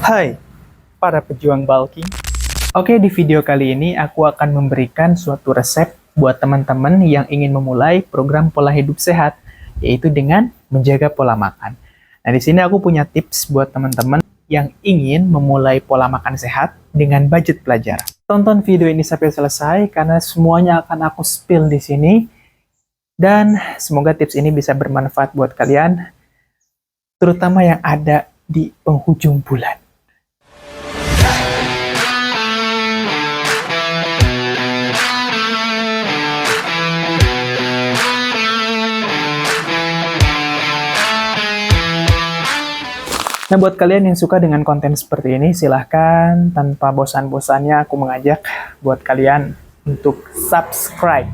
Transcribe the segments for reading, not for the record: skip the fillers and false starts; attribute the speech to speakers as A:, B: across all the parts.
A: Hai, para pejuang bulking. Oke, di video kali ini aku akan memberikan suatu resep buat teman-teman yang ingin memulai program pola hidup sehat, yaitu dengan menjaga pola makan. Nah, di sini aku punya tips buat teman-teman yang ingin memulai pola makan sehat dengan budget pelajar. Tonton video ini sampai selesai karena semuanya akan aku spill di sini. Dan semoga tips ini bisa bermanfaat buat kalian, terutama yang ada di penghujung bulan. Nah, buat kalian yang suka dengan konten seperti ini, silahkan tanpa bosan-bosannya aku mengajak buat kalian untuk subscribe,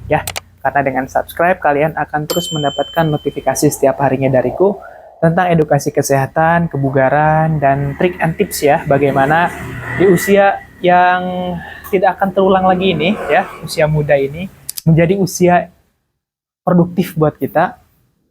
A: ya. Karena dengan subscribe, kalian akan terus mendapatkan notifikasi setiap harinya dariku tentang edukasi kesehatan, kebugaran, dan trik and tips ya, bagaimana di usia yang tidak akan terulang lagi ini, ya, usia muda ini, menjadi usia produktif buat kita,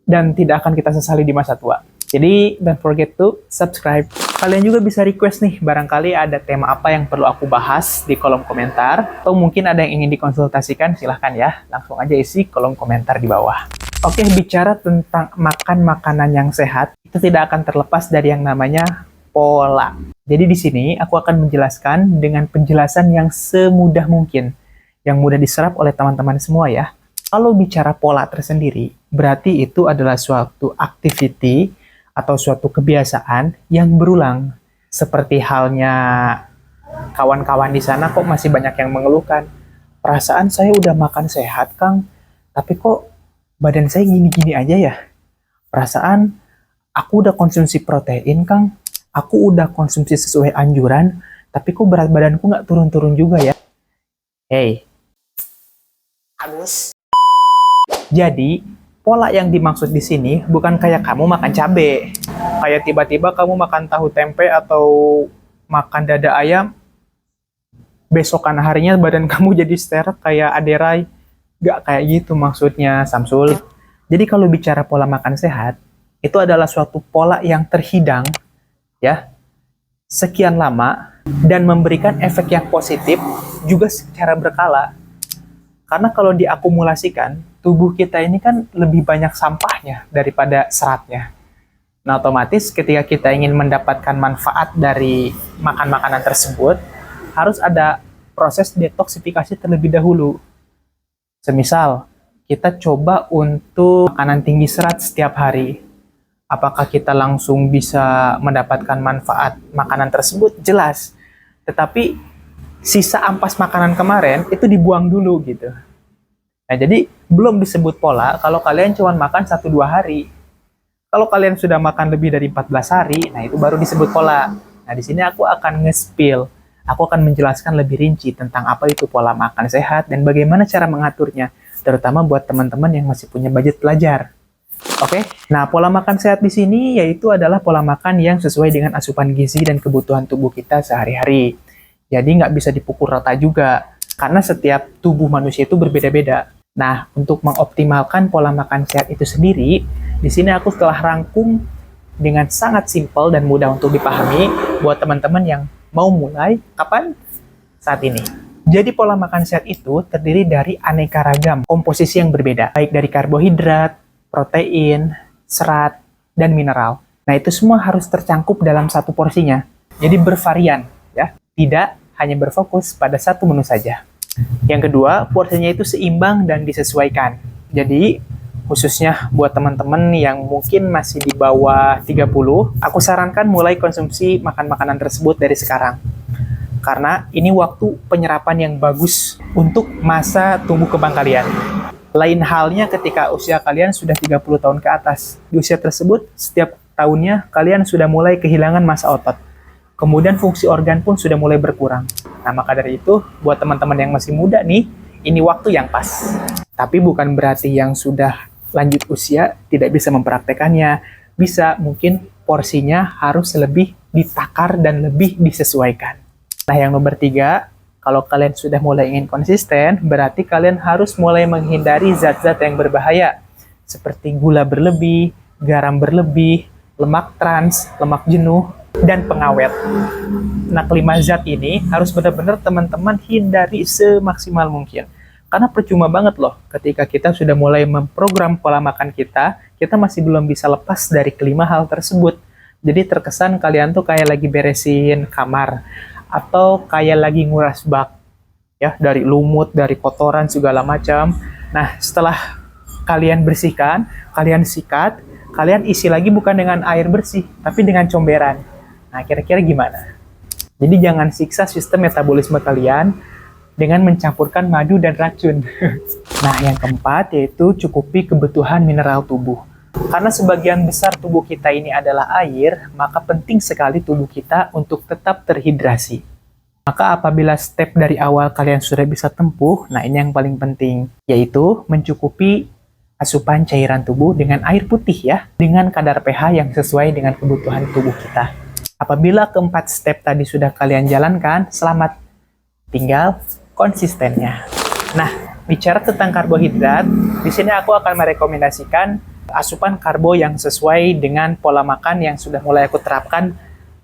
A: dan tidak akan kita sesali di masa tua. Jadi, don't forget to subscribe. Kalian juga bisa request nih, barangkali ada tema apa yang perlu aku bahas di kolom komentar, atau mungkin ada yang ingin dikonsultasikan, silahkan ya, langsung aja isi kolom komentar di bawah. Oke, bicara tentang makan makanan yang sehat, itu tidak akan terlepas dari yang namanya pola. Jadi di sini, aku akan menjelaskan dengan penjelasan yang semudah mungkin, yang mudah diserap oleh teman-teman semua ya. Kalau bicara pola tersendiri, berarti itu adalah suatu activity atau suatu kebiasaan yang berulang. Seperti halnya kawan-kawan di sana kok masih banyak yang mengeluhkan. Perasaan saya udah makan sehat, Kang, tapi kok badan saya gini-gini aja ya. Perasaan aku udah konsumsi protein, Kang. Aku udah konsumsi sesuai anjuran, tapi kok berat badanku nggak turun-turun juga ya. Hey. Agus. Jadi, pola yang dimaksud di sini bukan kayak kamu makan cabai. Kayak tiba-tiba kamu makan tahu tempe atau makan dada ayam, besokan harinya badan kamu jadi sterek kayak aderai. Gak kayak gitu maksudnya, Samsul. Jadi kalau bicara pola makan sehat, itu adalah suatu pola yang terhidang, ya, sekian lama, dan memberikan efek yang positif juga secara berkala. Karena kalau diakumulasikan, tubuh kita ini kan lebih banyak sampahnya daripada seratnya. Nah, otomatis ketika kita ingin mendapatkan manfaat dari makan makanan tersebut, harus ada proses detoksifikasi terlebih dahulu. Semisal, kita coba untuk makanan tinggi serat setiap hari. Apakah kita langsung bisa mendapatkan manfaat makanan tersebut? Jelas. Tetapi, sisa ampas makanan kemarin itu dibuang dulu gitu. Nah, jadi belum disebut pola kalau kalian cuma makan 1-2 hari. Kalau kalian sudah makan lebih dari 14 hari, nah itu baru disebut pola. Nah, di sini aku akan nge-spill. Aku akan menjelaskan lebih rinci tentang apa itu pola makan sehat dan bagaimana cara mengaturnya, terutama buat teman-teman yang masih punya budget pelajar. Oke? Nah, pola makan sehat di sini yaitu adalah pola makan yang sesuai dengan asupan gizi dan kebutuhan tubuh kita sehari-hari. Jadi nggak bisa dipukul rata juga, karena setiap tubuh manusia itu berbeda-beda. Nah, untuk mengoptimalkan pola makan sehat itu sendiri, di sini aku telah rangkum dengan sangat simpel dan mudah untuk dipahami buat teman-teman yang mau mulai kapan? Saat ini. Jadi pola makan sehat itu terdiri dari aneka ragam komposisi yang berbeda, baik dari karbohidrat, protein, serat, dan mineral. Nah, itu semua harus tercangkup dalam satu porsinya. Jadi bervarian, ya. Tidak hanya berfokus pada satu menu saja. Yang kedua, porsinya itu seimbang dan disesuaikan. Jadi, khususnya buat teman-teman yang mungkin masih di bawah 30, aku sarankan mulai konsumsi makan makanan tersebut dari sekarang. Karena ini waktu penyerapan yang bagus untuk masa tumbuh kembang kalian. Lain halnya ketika usia kalian sudah 30 tahun ke atas. Di usia tersebut, setiap tahunnya kalian sudah mulai kehilangan massa otot. Kemudian fungsi organ pun sudah mulai berkurang. Nah, maka dari itu, buat teman-teman yang masih muda nih, ini waktu yang pas. Tapi bukan berarti yang sudah lanjut usia tidak bisa mempraktekannya. Bisa, mungkin porsinya harus lebih ditakar dan lebih disesuaikan. Nah, yang nomor 3, kalau kalian sudah mulai ingin konsisten, berarti kalian harus mulai menghindari zat-zat yang berbahaya. Seperti gula berlebih, garam berlebih, lemak trans, lemak jenuh, dan pengawet. Nah, kelima zat ini harus benar-benar teman-teman hindari semaksimal mungkin. Karena percuma banget loh, ketika kita sudah mulai memprogram pola makan kita masih belum bisa lepas dari kelima hal tersebut. Jadi terkesan kalian tuh kayak lagi beresin kamar, atau kayak lagi nguras bak, ya, dari lumut, dari kotoran, segala macam. Nah, setelah kalian bersihkan, kalian sikat, kalian isi lagi bukan dengan air bersih, tapi dengan comberan. Nah, kira-kira gimana? Jadi jangan siksa sistem metabolisme kalian dengan mencampurkan madu dan racun. Nah, yang keempat yaitu cukupi kebutuhan mineral tubuh. Karena sebagian besar tubuh kita ini adalah air, maka penting sekali tubuh kita untuk tetap terhidrasi. Maka apabila step dari awal kalian sudah bisa tempuh, nah ini yang paling penting, yaitu mencukupi asupan cairan tubuh dengan air putih ya, dengan kadar pH yang sesuai dengan kebutuhan tubuh kita. Apabila keempat step tadi sudah kalian jalankan, selamat. Tinggal konsistennya. Nah, bicara tentang karbohidrat, di sini aku akan merekomendasikan asupan karbo yang sesuai dengan pola makan yang sudah mulai aku terapkan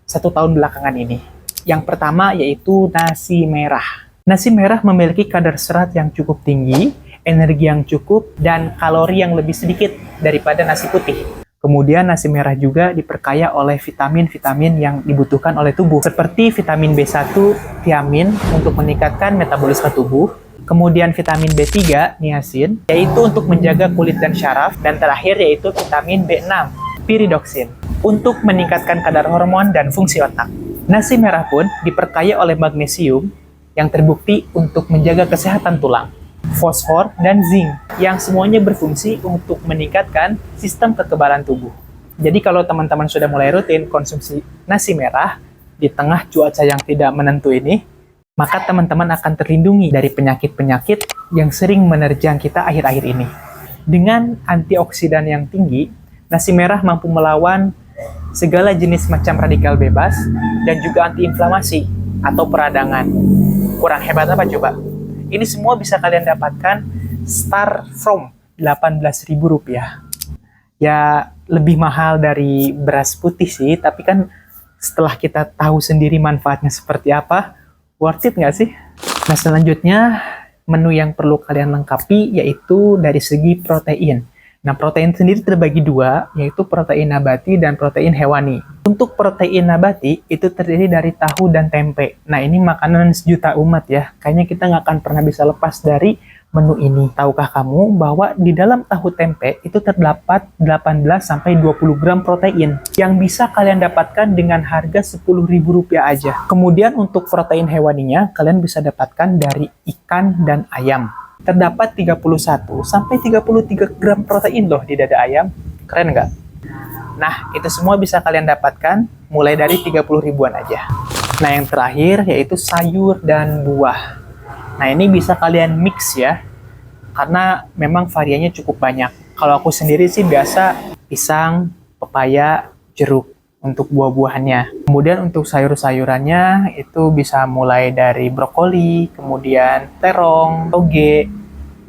A: 1 tahun belakangan ini. Yang pertama yaitu nasi merah. Nasi merah memiliki kadar serat yang cukup tinggi, energi yang cukup, dan kalori yang lebih sedikit daripada nasi putih. Kemudian nasi merah juga diperkaya oleh vitamin-vitamin yang dibutuhkan oleh tubuh, seperti vitamin B1, thiamin untuk meningkatkan metabolisme tubuh, kemudian vitamin B3, niacin, yaitu untuk menjaga kulit dan syaraf, dan terakhir yaitu vitamin B6, pyridoxine, untuk meningkatkan kadar hormon dan fungsi otak. Nasi merah pun diperkaya oleh magnesium yang terbukti untuk menjaga kesehatan tulang, fosfor, dan zinc, yang semuanya berfungsi untuk meningkatkan sistem kekebalan tubuh. Jadi kalau teman-teman sudah mulai rutin konsumsi nasi merah di tengah cuaca yang tidak menentu ini, maka teman-teman akan terlindungi dari penyakit-penyakit yang sering menerjang kita akhir-akhir ini. Dengan antioksidan yang tinggi, nasi merah mampu melawan segala jenis macam radikal bebas dan juga antiinflamasi atau peradangan. Kurang hebat apa coba? Ini semua bisa kalian dapatkan start from Rp18.000. Ya, lebih mahal dari beras putih sih, tapi kan setelah kita tahu sendiri manfaatnya seperti apa, worth it nggak sih? Nah, selanjutnya menu yang perlu kalian lengkapi yaitu dari segi protein. Nah, protein sendiri terbagi dua, yaitu protein nabati dan protein hewani. Untuk protein nabati, itu terdiri dari tahu dan tempe. Nah, ini makanan sejuta umat ya. Kayaknya kita nggak akan pernah bisa lepas dari menu ini. Tahukah kamu bahwa di dalam tahu tempe itu terdapat 18-20 gram protein yang bisa kalian dapatkan dengan harga Rp10.000 aja. Kemudian untuk protein hewaninya, kalian bisa dapatkan dari ikan dan ayam. Terdapat 31-33 gram protein loh di dada ayam. Keren nggak? Nah, itu semua bisa kalian dapatkan mulai dari 30 ribuan aja. Nah, yang terakhir yaitu sayur dan buah. Nah, ini bisa kalian mix ya, karena memang variannya cukup banyak. Kalau aku sendiri sih biasa pisang, pepaya, jeruk untuk buah-buahannya. Kemudian untuk sayur-sayurannya itu bisa mulai dari brokoli, kemudian terong, toge,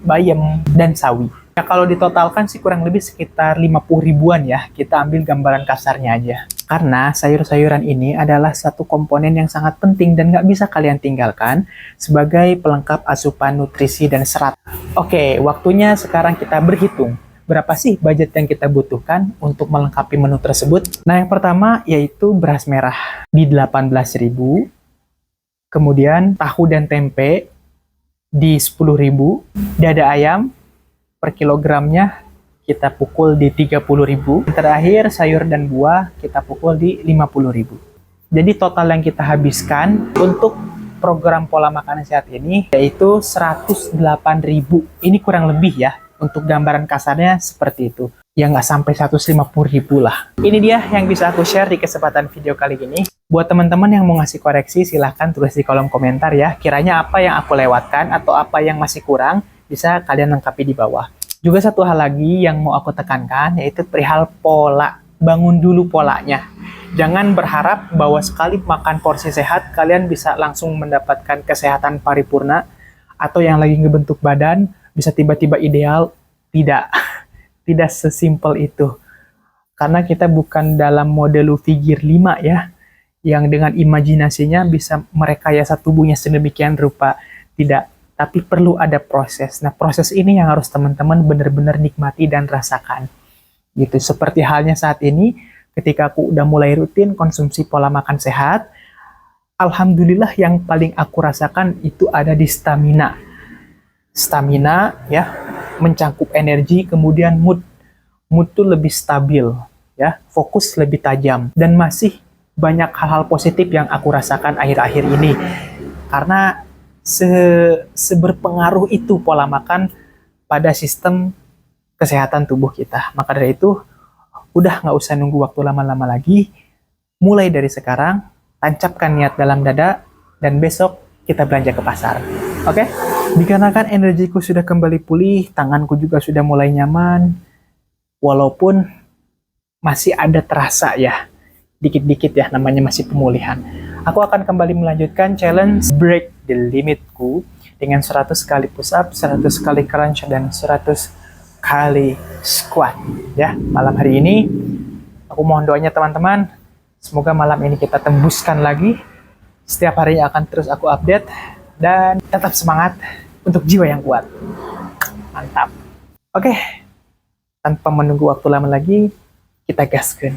A: bayam, dan sawi. Nah, kalau ditotalkan sih kurang lebih sekitar 50 ribuan ya. Kita ambil gambaran kasarnya aja. Karena sayur-sayuran ini adalah satu komponen yang sangat penting dan nggak bisa kalian tinggalkan sebagai pelengkap asupan nutrisi dan serat. Oke, waktunya sekarang kita berhitung. Berapa sih budget yang kita butuhkan untuk melengkapi menu tersebut? Nah, yang pertama yaitu beras merah di 18.000. Kemudian tahu dan tempe di 10.000. Dada ayam per kilogramnya kita pukul di 30.000. Terakhir sayur dan buah kita pukul di 50.000. Jadi total yang kita habiskan untuk program pola makanan sehat ini yaitu 108.000. Ini kurang lebih ya. Untuk gambaran kasarnya seperti itu. Ya nggak sampai 150.000 lah. Ini dia yang bisa aku share di kesempatan video kali ini. Buat teman-teman yang mau ngasih koreksi, silahkan tulis di kolom komentar ya. Kiranya apa yang aku lewatkan atau apa yang masih kurang, bisa kalian lengkapi di bawah. Juga satu hal lagi yang mau aku tekankan, yaitu perihal pola. Bangun dulu polanya. Jangan berharap bahwa sekali makan porsi sehat, kalian bisa langsung mendapatkan kesehatan paripurna, atau yang lagi ngebentuk badan, bisa tiba-tiba ideal. Tidak. Tidak sesimpel itu. Karena kita bukan dalam model figure 5 ya, yang dengan imajinasinya bisa merekayasa tubuhnya sedemikian rupa. Tidak, tapi perlu ada proses. Nah, proses ini yang harus teman-teman benar-benar nikmati dan rasakan. Gitu, seperti halnya saat ini, ketika aku udah mulai rutin konsumsi pola makan sehat, alhamdulillah yang paling aku rasakan itu ada di stamina. Stamina ya, mencangkup energi, kemudian mood tuh lebih stabil ya, fokus lebih tajam, dan masih banyak hal-hal positif yang aku rasakan akhir-akhir ini. Karena seberpengaruh itu pola makan pada sistem kesehatan tubuh kita. Maka dari itu, udah nggak usah nunggu waktu lama-lama lagi. Mulai dari sekarang, tancapkan niat dalam dada, dan besok kita belanja ke pasar. Oke? Dikarenakan energiku sudah kembali pulih, tanganku juga sudah mulai nyaman, walaupun masih ada terasa ya, dikit-dikit ya, namanya masih pemulihan. Aku akan kembali melanjutkan challenge break the limitku dengan 100 kali push up, 100 kali crunch, dan 100 kali squat ya. Malam hari ini aku mohon doanya teman-teman, semoga malam ini kita tembuskan lagi. Setiap harinya akan terus aku update, dan tetap semangat untuk jiwa yang kuat. Mantap. Oke, tanpa menunggu waktu lama lagi, kita gaskan.